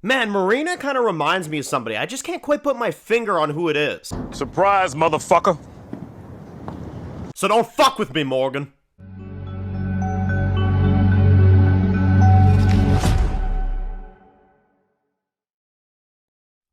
Man, Marina kind of reminds me of somebody. I just can't quite put my finger on who it is. Surprise, motherfucker. So don't fuck with me, Morgan.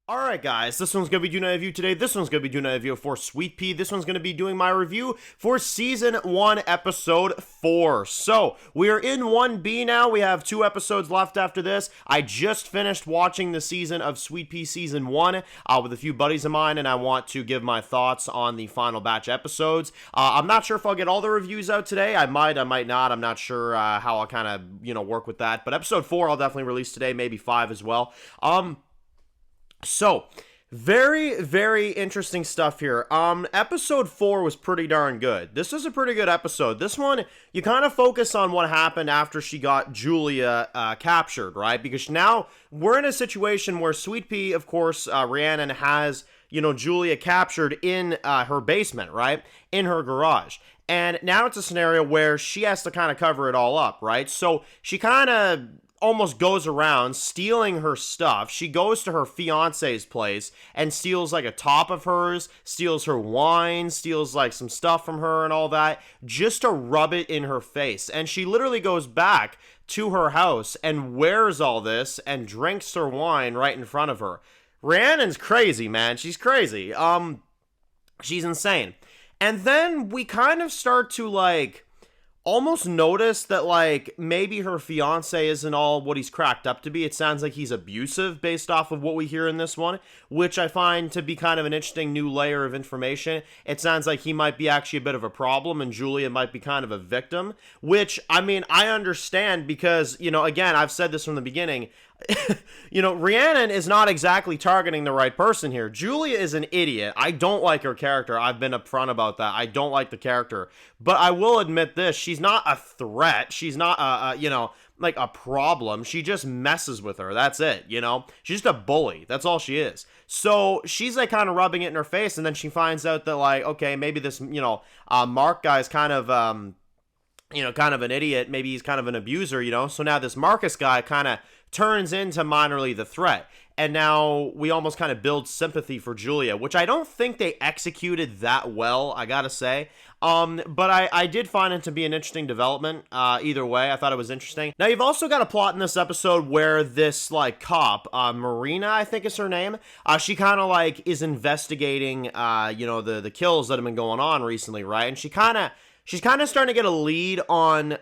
Alright guys, this one's going to be doing a review today. This one's going to be doing a review for Sweetpea. This one's going to be doing my review for Season 1, Episode 4. So, we are in 1B now. We have 2 episodes left after this. I just finished watching the season of Sweetpea Season 1 with a few buddies of mine, and I want to give my thoughts on the final batch episodes. I'm not sure if I'll get all the reviews out today. I might not. I'm not sure how I'll kind of, work with that. But Episode 4 I'll definitely release today, maybe 5 as well. So, very, very interesting stuff here. Episode 4 was pretty darn good. This was a pretty good episode. This one, you kind of focus on what happened after she got Julia captured, right? Because now we're in a situation where Sweetpea, of course, Rhiannon has, Julia captured in her basement, right? In her garage. And now it's a scenario where she has to kind of cover it all up, right? So she kind of almost goes around stealing her stuff. She goes to her fiance's place and steals like a top of hers, steals her wine, steals like some stuff from her and all that, just to rub it in her face. And she literally goes back to her house and wears all this and drinks her wine right in front of her. Rhiannon's crazy, man. She's crazy. She's insane. And then we kind of start to almost notice that maybe her fiance isn't all what he's cracked up to be. It sounds like he's abusive based off of what we hear in this one, which I find to be kind of an interesting new layer of information. It sounds like he might be actually a bit of a problem and Julia might be kind of a victim, which I understand because, again, I've said this from the beginning. Rhiannon is not exactly targeting the right person here. Julia is an idiot. I don't like her character. I've been upfront about that. I don't like the character. But I will admit this. She's not a threat. She's not a problem. She just messes with her. That's it, She's just a bully. That's all she is. So she's kind of rubbing it in her face, and then she finds out that okay, maybe this, Mark guy's kind of kind of an idiot. Maybe he's kind of an abuser, So now this Marcus guy kind of turns into minorly the threat. And now we almost kind of build sympathy for Julia, which I don't think they executed that well, I gotta say. But I did find it to be an interesting development. Either way, I thought it was interesting. Now, you've also got a plot in this episode where this, cop, Marina, I think is her name, she kind of, is investigating, the kills that have been going on recently, right? And she's kind of starting to get a lead on,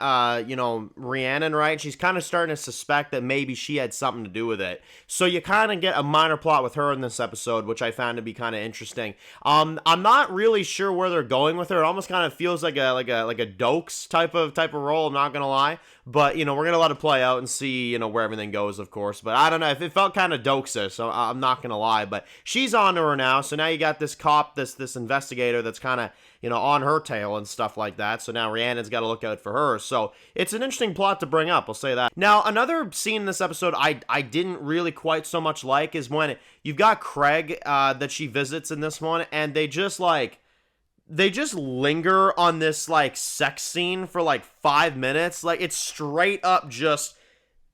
Rhiannon, right? She's kind of starting to suspect that maybe she had something to do with it. So you kind of get a minor plot with her in this episode, which I found to be kind of interesting. I'm not really sure where they're going with her. It almost kind of feels like a Dokes type of role. I'm not gonna lie, but we're gonna let it play out and see where everything goes, of course. But I don't know if it felt kind of Dokes-ish, so I'm not gonna lie. But she's on to her now. So now you got this cop, this investigator that's kind of on her tail and stuff like that. So now Rhiannon's got to look out for her. So it's an interesting plot to bring up, I'll say that. Now, another scene in this episode I didn't really quite so much like is when you've got Craig that she visits in this one, and they just linger on this sex scene for 5 minutes. It's straight up just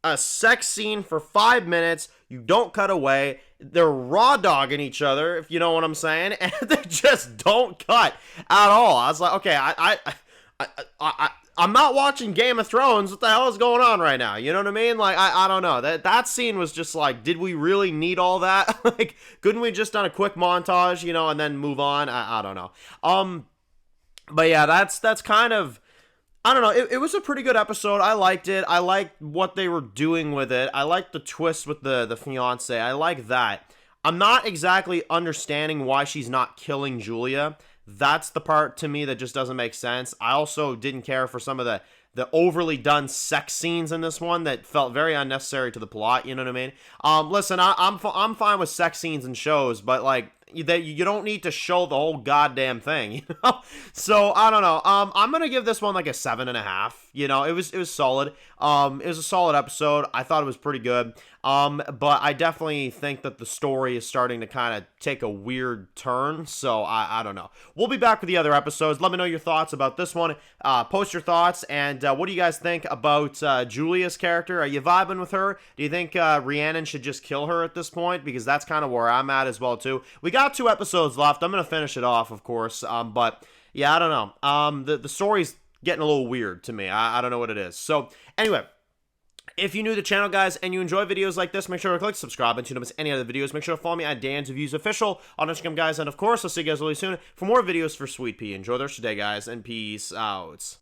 a sex scene for 5 minutes. You don't cut away. They're raw dogging each other, if you know what I'm saying, and they just don't cut at all. I was like, okay, I'm not watching Game of Thrones. What the hell is going on right now? You know what I mean? I don't know. That scene was just did we really need all that? Couldn't we just done a quick montage, and then move on? I don't know. But yeah, that's kind of, I don't know, it was a pretty good episode. I liked it. I liked what they were doing with it. I liked the twist with the fiance. I like that. I'm not exactly understanding why she's not killing Julia. That's the part to me that just doesn't make sense. I also didn't care for some of the overly done sex scenes in this one that felt very unnecessary to the plot, you know what I mean? Listen, I'm fine with sex scenes and shows, but that you don't need to show the whole goddamn thing, you know? So, I don't know. I'm gonna give this one like a 7.5. You know, it was solid. It was a solid episode. I thought it was pretty good. But I definitely think that the story is starting to kind of take a weird turn, so I don't know. We'll be back with the other episodes. Let me know your thoughts about this one. Post your thoughts, and what do you guys think about Julia's character? Are you vibing with her? Do you think Rhiannon should just kill her at this point? Because that's kind of where I'm at as well, too. We got 2 episodes left. I'm going to finish it off, of course, but yeah, I don't know. The story's getting a little weird to me. I don't know what it is. So, anyway. If you're new to the channel, guys, and you enjoy videos like this, make sure to click subscribe and to don't miss any other videos. Make sure to follow me at Dan's Reviews Official on Instagram, guys. And, of course, I'll see you guys really soon for more videos for Sweetpea. Enjoy the rest of the day, guys, and peace out.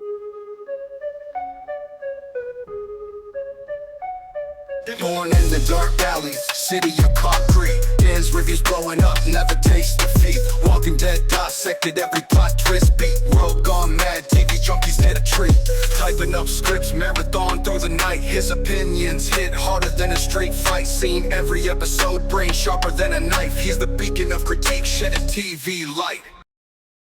Born in the dark alleys, city of concrete. Dan's reviews blowing up, never taste defeat. Walking Dead dissected every plot twist beat. World gone mad, TV junkies hit a treat. Typing up scripts, marathon through the night. His opinions hit harder than a street fight scene. Every episode, brain sharper than a knife. He's the beacon of critique, shedding TV light.